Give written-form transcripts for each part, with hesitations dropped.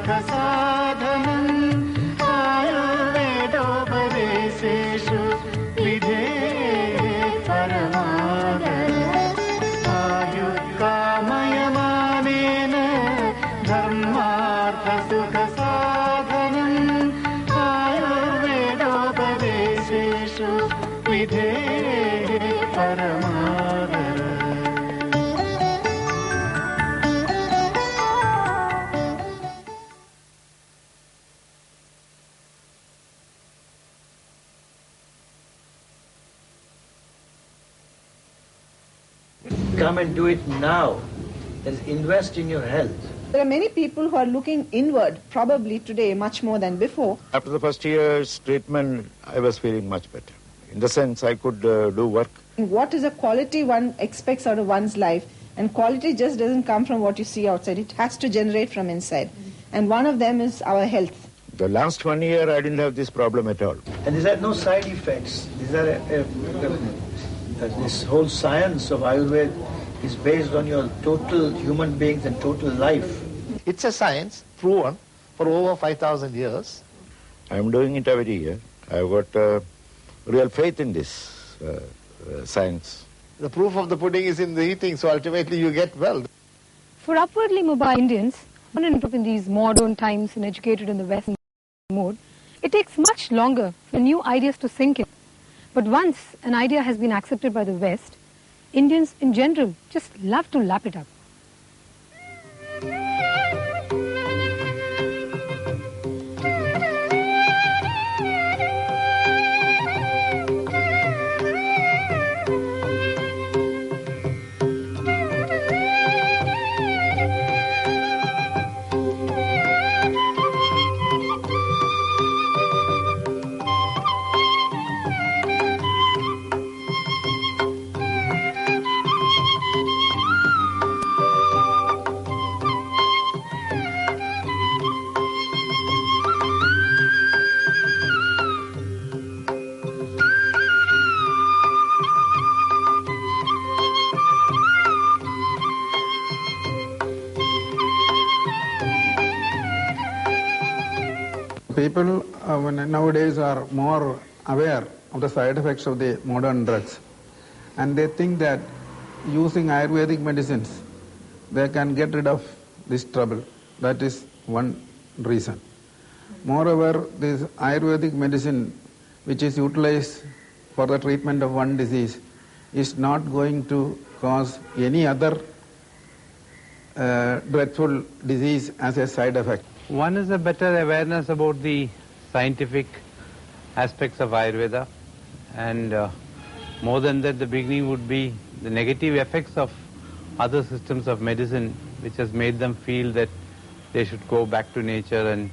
सुखसाधनम् आयुर्वेदोपदेशेषु विधेः परमादर आयुक्कामयमानेन धर्मार्थसुखसाधनम् आयुर्वेदोपदेशेषु विधेः परमादर. Come and do it now. That is, invest in your health. There are many people who are looking inward, probably today much more than before. After the first year's treatment, I was feeling much better. In the sense, I could do work. What is the quality one expects out of one's life? And quality just doesn't come from what you see outside. It has to generate from inside. And one of them is our health. The last 1 year, I didn't have this problem at all. And these are no side effects. These are this whole science of Ayurveda is based on your total human beings and total life. It's a science proven for over 5,000 years. I'm doing it every year. I've got real faith in this science. The proof of the pudding is in the eating, so ultimately you get well. For upwardly mobile Indians, born and brought up in these modern times and educated in the Western mode, it takes much longer for new ideas to sink in. But once an idea has been accepted by the West, Indians in general just love to lap it up. People nowadays are more aware of the side effects of the modern drugs, and they think that using Ayurvedic medicines they can get rid of this trouble. That is one reason. Moreover, this Ayurvedic medicine which is utilized for the treatment of one disease is not going to cause any other dreadful disease as a side effect. One is a better awareness about the scientific aspects of Ayurveda, and more than that, the beginning would be the negative effects of other systems of medicine, which has made them feel that they should go back to nature and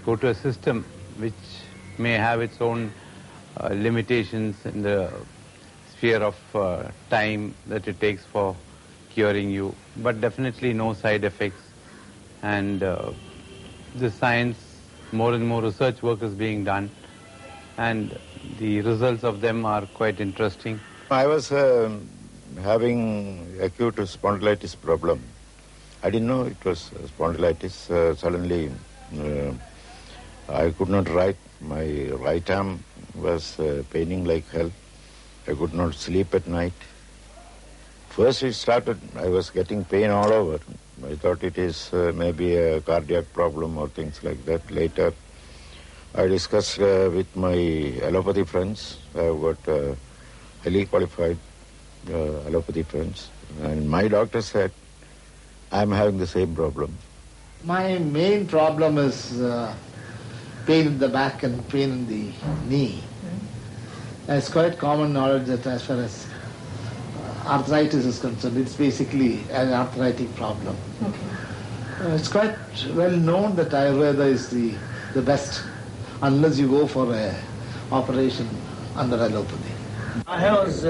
go to a system which may have its own limitations in the sphere of time that it takes for curing you, but definitely no side effects. And the science, more and more research work is being done, and the results of them are quite interesting. I was having acute spondylitis problem. I didn't know it was spondylitis. Suddenly I could not write. My right arm was paining like hell. I could not sleep at night. First it started, I was getting pain all over. I thought it is maybe a cardiac problem or things like that. Later, I discussed with my allopathy friends. I've got highly qualified allopathy friends. And my doctor said, I'm having the same problem. My main problem is pain in the back and pain in the knee. It's quite common knowledge that as far as arthritis is concerned, it's basically an arthritic problem. Okay. It's quite well known that Ayurveda is the best, unless you go for an operation under allopathy. I was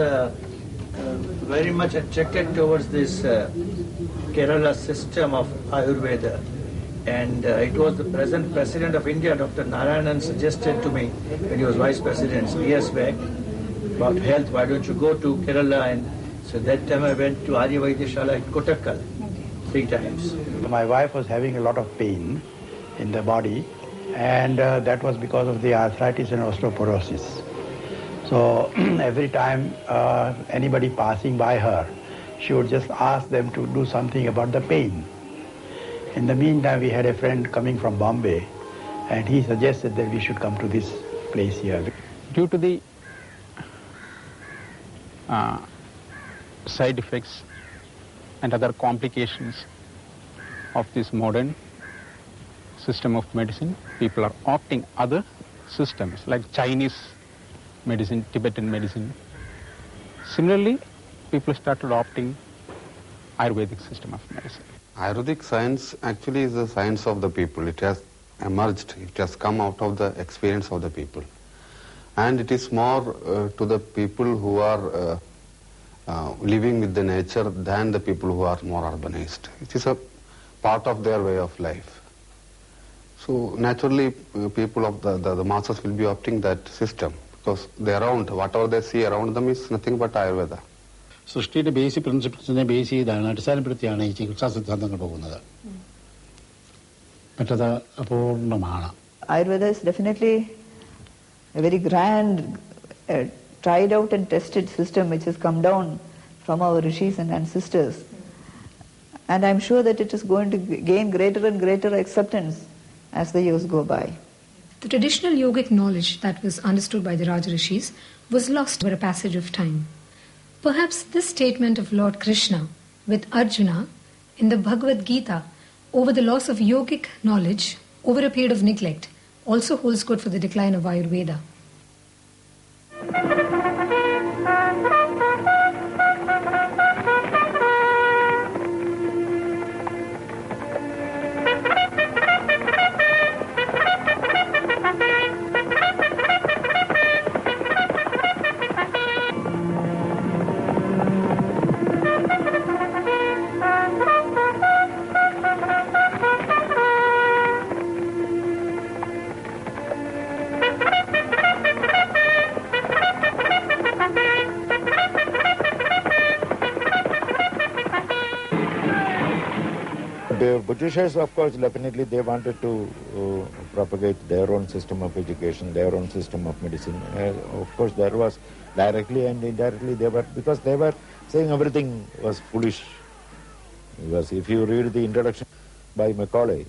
very much attracted towards this Kerala system of Ayurveda, and it was the present President of India, Dr. Narayanan, suggested to me when he was Vice President years back about health, why don't you go to Kerala? And so that time I went to Arya Vaidya at Kottakkal 3 times. My wife was having a lot of pain, in the body, and that was because of the arthritis and osteoporosis. So every time anybody passing by her, she would just ask them to do something about the pain. In the meantime, we had a friend coming from Bombay, and he suggested that we should come to this place here. Due to the side effects and other complications of this modern system of medicine, people are opting other systems like Chinese medicine, Tibetan medicine. Similarly, people started opting Ayurvedic system of medicine. Ayurvedic science actually is the science of the people. It has emerged, it has come out of the experience of the people. And it is more to the people who are living with the nature than the people who are more urbanized. It is a part of their way of life. So naturally, people of the masses will be opting that system because they around, whatever they see around them is nothing but Ayurveda. സൃഷ്ടിയുടെ basic പ്രിൻസിപ്പിൾസിനെ base ചെയ്താണ് അടിസ്ഥാനപ്പെടുത്തിയാണ് ഈ ചികിത്സാ സിദ്ധാന്തങ്ങൾ പോകുന്നത്. മറ്റത് അപൂർണമാണ്. Ayurveda is definitely a very grand, tried out and tested system which has come down from our rishis and ancestors. And I'm sure that it is going to gain greater and greater acceptance as the years go by. The traditional yogic knowledge that was understood by the Raja Rishis was lost over a passage of time. Perhaps this statement of Lord Krishna with Arjuna in the Bhagavad Gita over the loss of yogic knowledge over a period of neglect also holds good for the decline of Ayurveda. The Britishers, of course, definitely they wanted to propagate their own system of education, their own system of medicine. Of course, there was directly and indirectly because they were saying everything was foolish. Because if you read the introduction by Macaulay,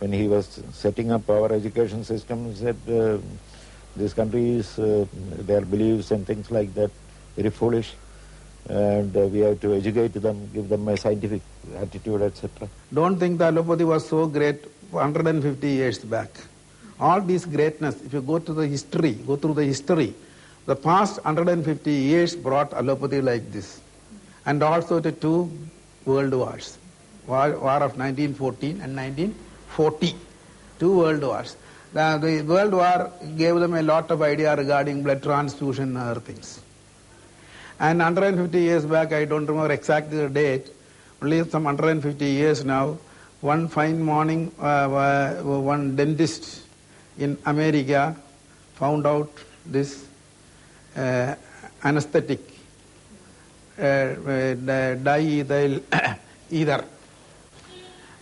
when he was setting up our education system, he said this country is, their beliefs and things like that, very foolish. And we have to educate them, give them a scientific attitude, etc. Don't think the allopathy was so great 150 years back. All this greatness, if you go through the history, the past 150 years brought allopathy like this. And also the two world wars, war of 1914 and 1940, two world wars. The world war gave them a lot of idea regarding blood transfusion and other things. And 150 years back, I don't remember exactly the date, only some 150 years now, one fine morning, one dentist in America found out this anesthetic, diethyl ether.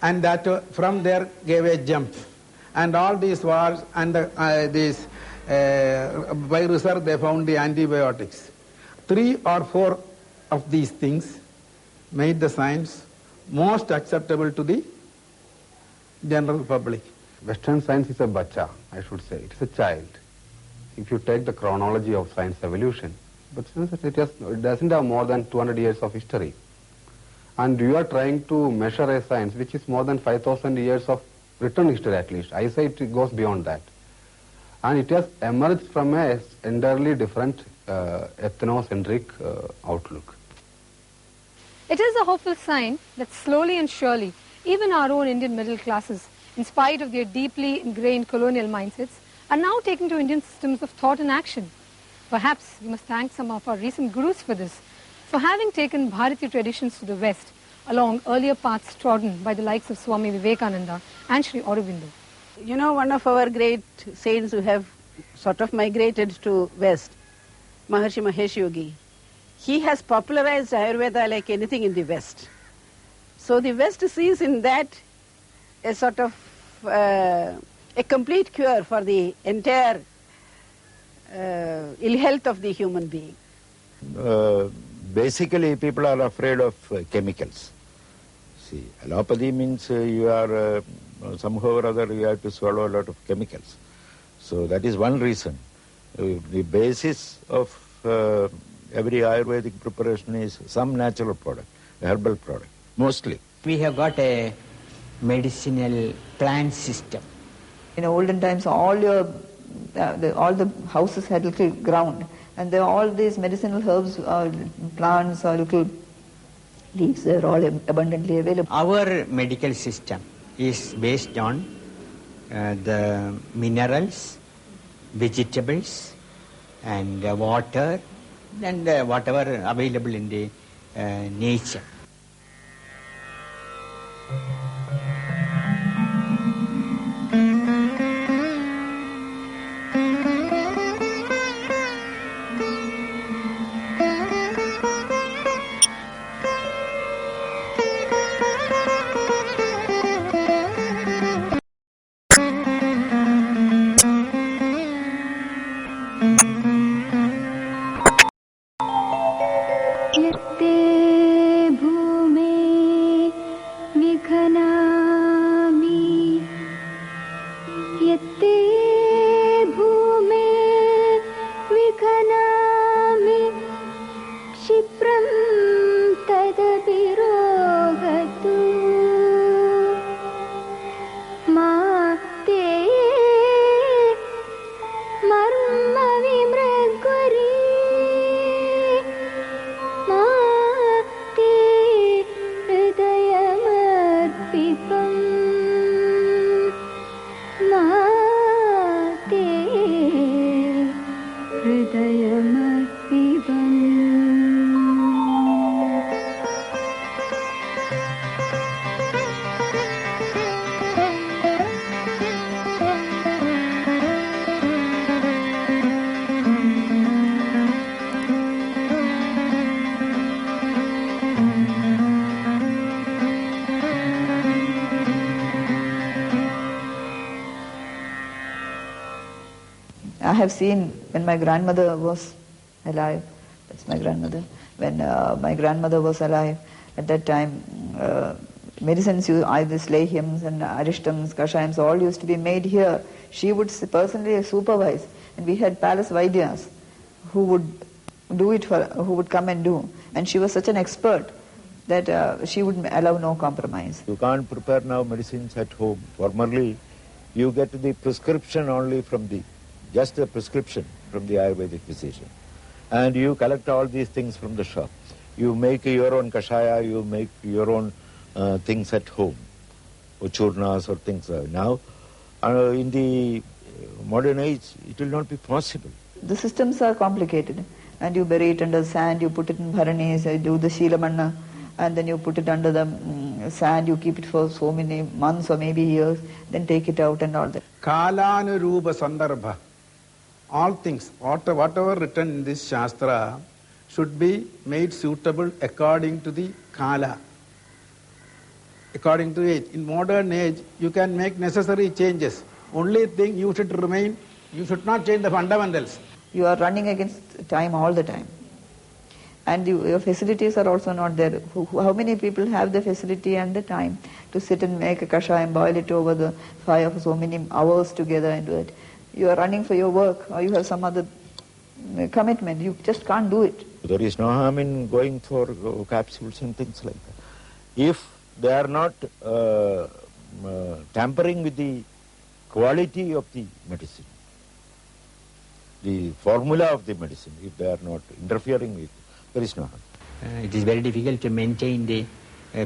And that from there gave a jump. And all these wars and by research they found the antibiotics. 3 or 4 of these things made the science most acceptable to the general public. Western science is a bacha, I should say. It is a child. If you take the chronology of science evolution, but since it doesn't have more than 200 years of history. And you are trying to measure a science which is more than 5,000 years of written history at least. I say it goes beyond that. And it has emerged from an entirely different ethnocentric outlook. It is a hopeful sign that slowly and surely, even our own Indian middle classes, in spite of their deeply ingrained colonial mindsets, are now taking to Indian systems of thought and action. Perhaps we must thank some of our recent gurus for this, for having taken Bharatiya traditions to the West along earlier paths trodden by the likes of Swami Vivekananda and Sri Aurobindo. You know, one of our great saints who have sort of migrated to West, Maharshi Mahesh Yogi, he has popularized Ayurveda like anything in the West. So the West sees in that a sort of a complete cure for the entire ill health of the human being? Basically, people are afraid of chemicals. See, allopathy means you are somehow or other you have to swallow a lot of chemicals. So that is one reason. The basis of every Ayurvedic preparation is some natural product, herbal product, mostly. We have got a medicinal plant system. In olden times, all the houses had little ground, and there all these medicinal herbs, plants, or little leaves, they are all abundantly available. Our medical system is based on the minerals, vegetables, and water, and whatever available in the nature. I have seen when my grandmother was alive, that's my grandmother, when my grandmother was alive, at that time medicines, either lehyams and arishtams, kashayams, all used to be made here. She would personally supervise, and we had palace Vaidyas who would do it for, who would come and do, and she was such an expert that she would allow no compromise. You can't prepare now medicines at home. Formerly, you get the prescription only from the, just a prescription from the Ayurvedic physician. And you collect all these things from the shop. You make your own kashaya, you make your own things at home, or churnas or things. Now, in the modern age, it will not be possible. The systems are complicated, and you bury it under sand, you put it in bharanis, you do the shilamanna, and then you put it under the sand, you keep it for so many months or maybe years, then take it out and all that. Kalanurupa sandarbha. All things, whatever written in this Shastra should be made suitable according to the Kala, according to age. In modern age, you can make necessary changes. Only thing you should remain, you should not change the fundamentals. You are running against time all the time. And your facilities are also not there. How many people have the facility and the time to sit and make a kashayam, boil it over the fire for so many hours together and do it? You are running for your work, or you have some other commitment. You just can't do it. There is no harm in going for capsules and things like that. If they are not tampering with the quality of the medicine, the formula of the medicine, if they are not interfering with, there is no harm. It is very difficult to maintain the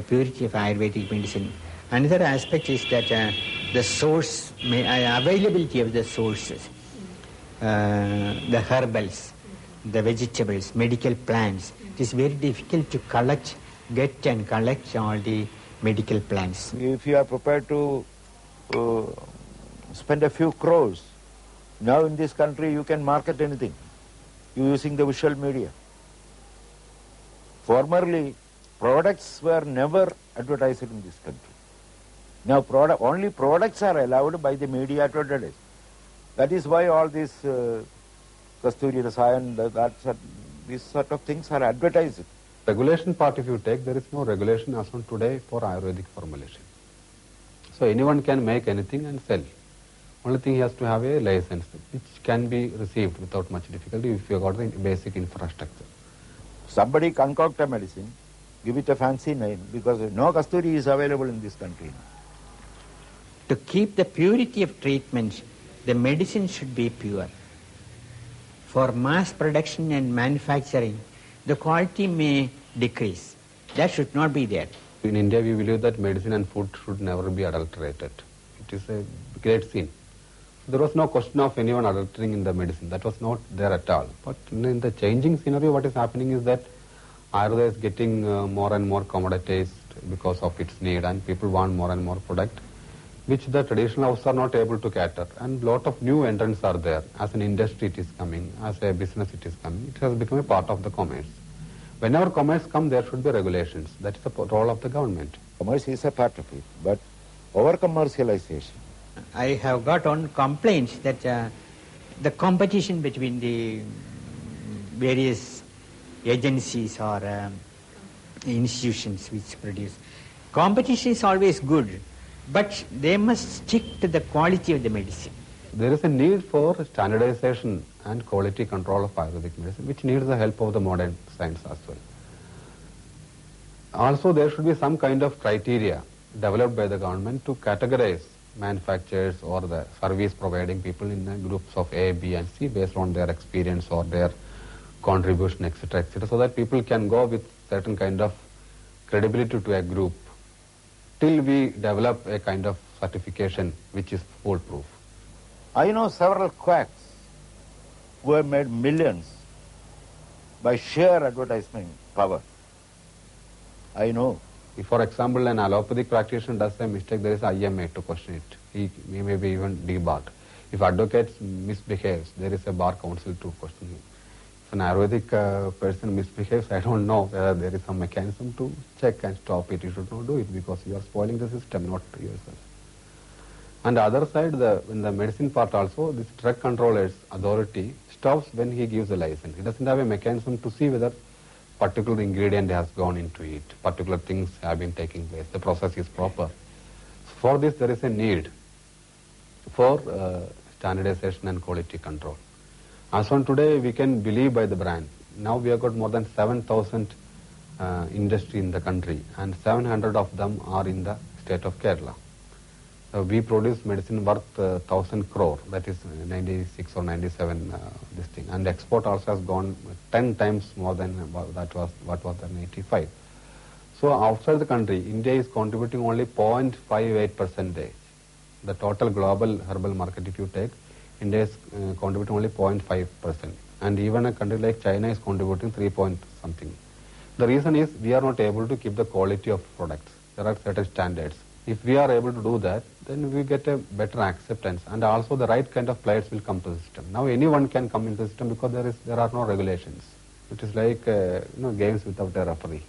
purity of Ayurvedic medicine. Another aspect is that the source, availability of the sources, the herbals, the vegetables, medical plants. It is very difficult to get and collect all the medical plants. If you are prepared to spend a few crores, now in this country you can market anything using the visual media. Formerly, products were never advertised in this country. Now only products are allowed by the media today. That is why all these Kasturi Rasayan, these sort of things are advertised. Regulation part, if you take, there is no regulation as on today for Ayurvedic formulation. So anyone can make anything and sell. Only thing he has to have a license, which can be received without much difficulty if you got the basic infrastructure. Somebody concoct a medicine, give it a fancy name, because no Kasturi is available in this country. To keep the purity of treatment, the medicine should be pure. For mass production and manufacturing, the quality may decrease. That should not be there. In India, we believe that medicine and food should never be adulterated. It is a great sin. There was no question of anyone adulterating in the medicine. That was not there at all. But in the changing scenario, what is happening is that Ayurveda is getting more and more commoditized because of its need, and people want more and more product, which the traditional houses are not able to cater. And lot of new entrants are there. As an industry it is coming, as a business it is coming. It has become a part of the commerce. Whenever commerce comes, there should be regulations. That is the role of the government. Commerce is a part of it, but over-commercialization. I have got on complaints that the competition between the various agencies or institutions which produce. Competition is always good, but they must stick to the quality of the medicine. There is a need for standardization and quality control of Ayurvedic medicine, which needs the help of the modern science as well. Also, there should be some kind of criteria developed by the government to categorize manufacturers or the service providing people in the groups of A, B and C based on their experience or their contribution, etc., so that people can go with certain kind of credibility to a group till we develop a kind of certification which is foolproof. I know several quacks who have made millions by sheer advertisement power. I know. If, for example, an allopathic practitioner does a mistake, there is IMA to question it. He may be even debarred. If advocate misbehaves, there is a bar council to question him. If an Ayurvedic person misbehaves, I don't know whether there is some mechanism to check and stop it. You should not do it because you are spoiling the system, not yourself. On the other side, in the medicine part also, this drug controller's authority stops when he gives a license. He doesn't have a mechanism to see whether particular ingredient has gone into it, particular things have been taking place, the process is proper. For this, there is a need for standardization and quality control. As on today, we can believe by the brand. Now we have got more than 7,000 industry in the country, and 700 of them are in the state of Kerala. We produce medicine worth 1,000 crore, that is 96 or 97 this thing, and export also has gone 10 times more than what was in 85. So outside the country, India is contributing only 0.58%. The total global herbal market, if you take, India is contributing only 0.5%, and even a country like China is contributing 3 point something. The reason is we are not able to keep the quality of products. There are certain standards. If we are able to do that, then we get a better acceptance, and also the right kind of players will come to the system. Now anyone can come into the system because there are no regulations. It is like games without a referee.